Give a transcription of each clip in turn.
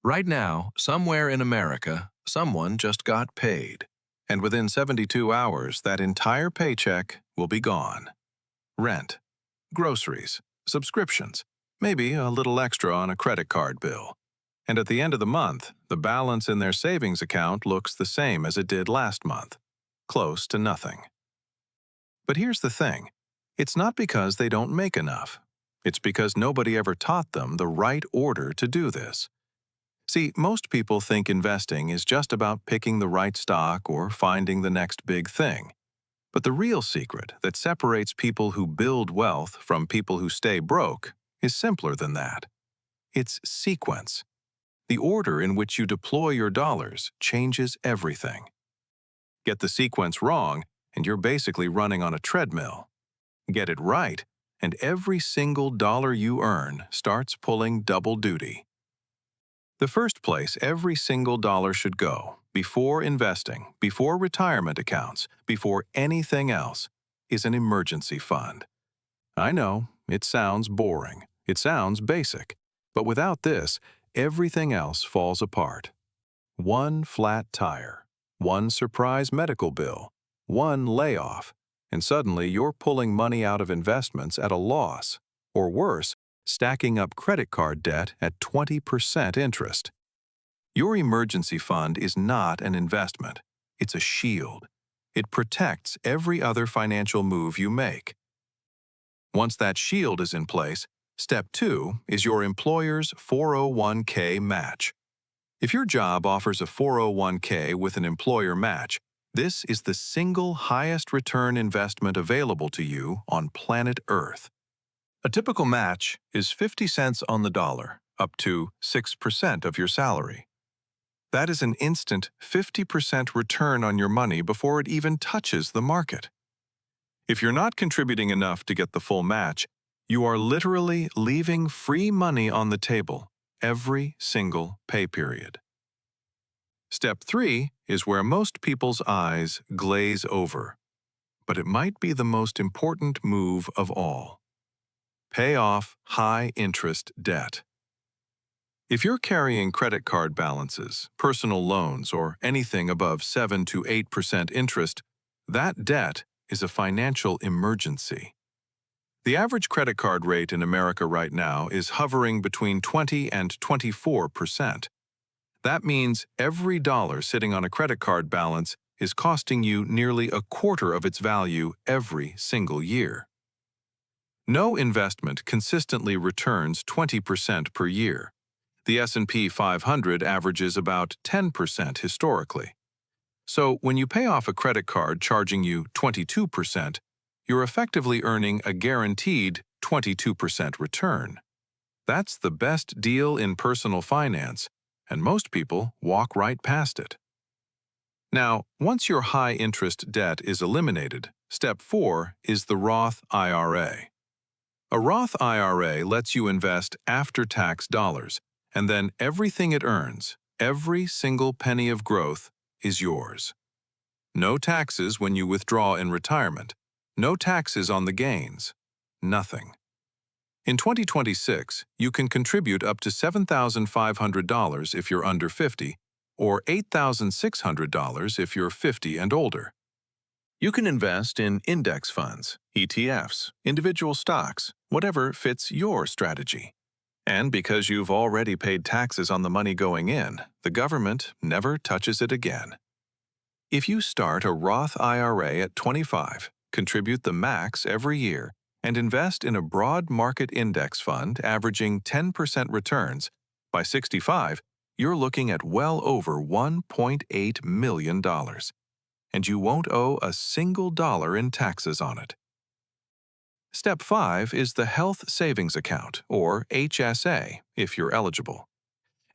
Right now, somewhere in America, someone just got paid. And within 72 hours, that entire paycheck will be gone. Rent, groceries, subscriptions, maybe a little extra on a credit card bill. And at the end of the month, the balance in their savings account looks the same as it did last month. Close to nothing. But here's the thing. It's not because they don't make enough. It's because nobody ever taught them the right order to do this. See, most people think investing is just about picking the right stock or finding the next big thing. But the real secret that separates people who build wealth from people who stay broke is simpler than that. It's sequence. The order in which you deploy your dollars changes everything. Get the sequence wrong, and you're basically running on a treadmill. Get it right, and every single dollar you earn starts pulling double duty. The first place every single dollar should go, before investing, before retirement accounts, before anything else, is an emergency fund. I know, it sounds boring, it sounds basic, but without this, everything else falls apart. One flat tire, one surprise medical bill, one layoff, and suddenly you're pulling money out of investments at a loss, or worse, stacking up credit card debt at 20% interest. Your emergency fund is not an investment. It's a shield. It protects every other financial move you make. Once that shield is in place, step 2 is your employer's 401k match. If your job offers a 401k with an employer match, this is the single highest return investment available to you on planet Earth. A typical match is 50 cents on the dollar, up to 6% of your salary. That is an instant 50% return on your money before it even touches the market. If you're not contributing enough to get the full match, you are literally leaving free money on the table every single pay period. Step 3 is where most people's eyes glaze over, but it might be the most important move of all. Pay off high-interest debt. If you're carrying credit card balances, personal loans, or anything above 7 to 8% interest, that debt is a financial emergency. The average credit card rate in America right now is hovering between 20 and 24%. That means every dollar sitting on a credit card balance is costing you nearly a quarter of its value every single year. No investment consistently returns 20% per year. The S&P 500 averages about 10% historically. So when you pay off a credit card charging you 22%, you're effectively earning a guaranteed 22% return. That's the best deal in personal finance, and most people walk right past it. Now, once your high-interest debt is eliminated, step 4 is the Roth IRA. A Roth IRA lets you invest after-tax dollars, and then everything it earns, every single penny of growth, is yours. No taxes when you withdraw in retirement, no taxes on the gains, nothing. In 2026, you can contribute up to $7,500 if you're under 50, or $8,600 if you're 50 and older. You can invest in index funds, ETFs, individual stocks, whatever fits your strategy. And because you've already paid taxes on the money going in, the government never touches it again. If you start a Roth IRA at 25, contribute the max every year, and invest in a broad market index fund averaging 10% returns, by 65, you're looking at well over $1.8 million. And you won't owe a single dollar in taxes on it. Step 5 is the Health Savings Account, or HSA, if you're eligible.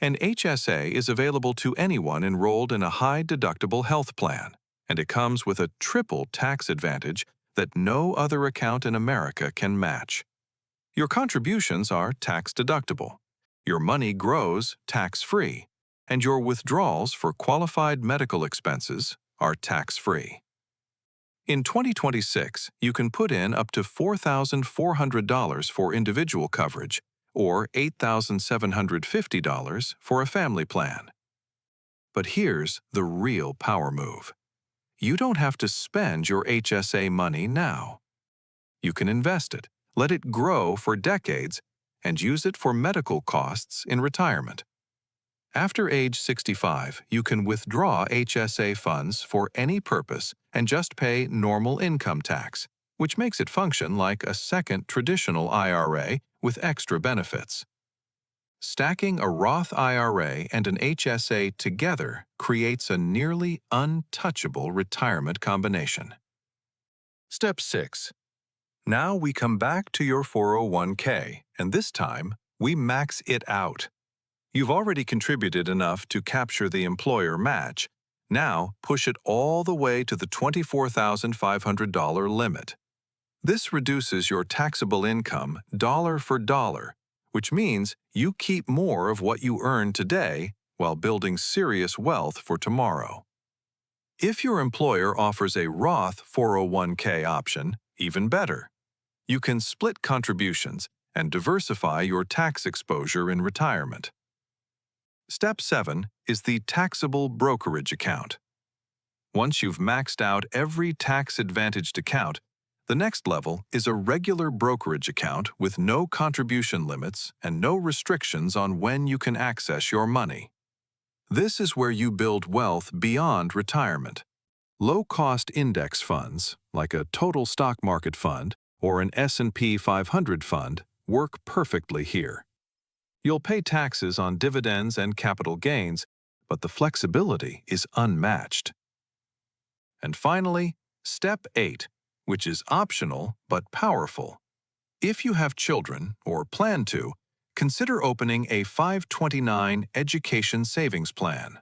An HSA is available to anyone enrolled in a high-deductible health plan, and it comes with a triple tax advantage that no other account in America can match. Your contributions are tax-deductible, your money grows tax-free, and your withdrawals for qualified medical expenses are tax-free. In 2026, you can put in up to $4,400 for individual coverage, or $8,750 for a family plan. But here's the real power move. You don't have to spend your HSA money now. You can invest it, let it grow for decades, and use it for medical costs in retirement. After age 65, you can withdraw HSA funds for any purpose and just pay normal income tax, which makes it function like a second traditional IRA with extra benefits. Stacking a Roth IRA and an HSA together creates a nearly untouchable retirement combination. Step 6. Now we come back to your 401k, and this time we max it out. You've already contributed enough to capture the employer match. Now push it all the way to the $24,500 limit. This reduces your taxable income dollar for dollar, which means you keep more of what you earn today while building serious wealth for tomorrow. If your employer offers a Roth 401k option, even better. You can split contributions and diversify your tax exposure in retirement. Step 7 is the Taxable Brokerage account. Once you've maxed out every tax-advantaged account, the next level is a regular brokerage account with no contribution limits and no restrictions on when you can access your money. This is where you build wealth beyond retirement. Low-cost index funds, like a total stock market fund or an S&P 500 fund, work perfectly here. You'll pay taxes on dividends and capital gains, but the flexibility is unmatched. And finally, Step 8, which is optional but powerful. If you have children or plan to, consider opening a 529 education savings plan.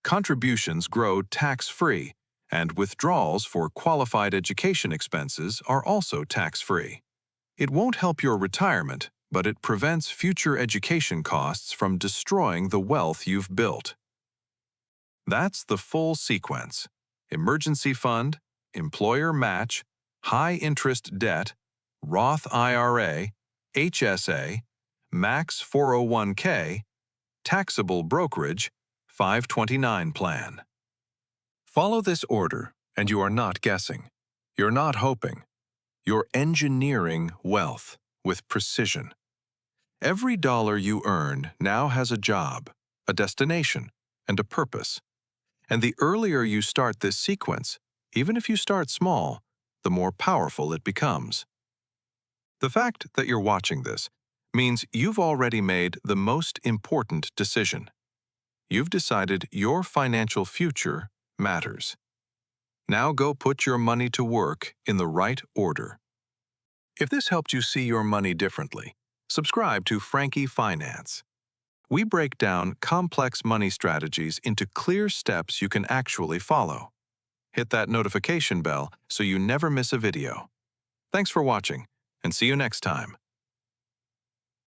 Contributions grow tax-free, and withdrawals for qualified education expenses are also tax-free. It won't help your retirement, but it prevents future education costs from destroying the wealth you've built. That's the full sequence: emergency fund, employer match, high-interest debt, Roth IRA, HSA, Max 401k, taxable brokerage, 529 plan. Follow this order, and you are not guessing. You're not hoping. You're engineering wealth with precision. Every dollar you earn now has a job, a destination, and a purpose. And the earlier you start this sequence, even if you start small, the more powerful it becomes. The fact that you're watching this means you've already made the most important decision. You've decided your financial future matters. Now go put your money to work in the right order. If this helped you see your money differently, subscribe to Frankie Finance. We break down complex money strategies into clear steps you can actually follow. Hit that notification bell so you never miss a video. Thanks for watching, and see you next time.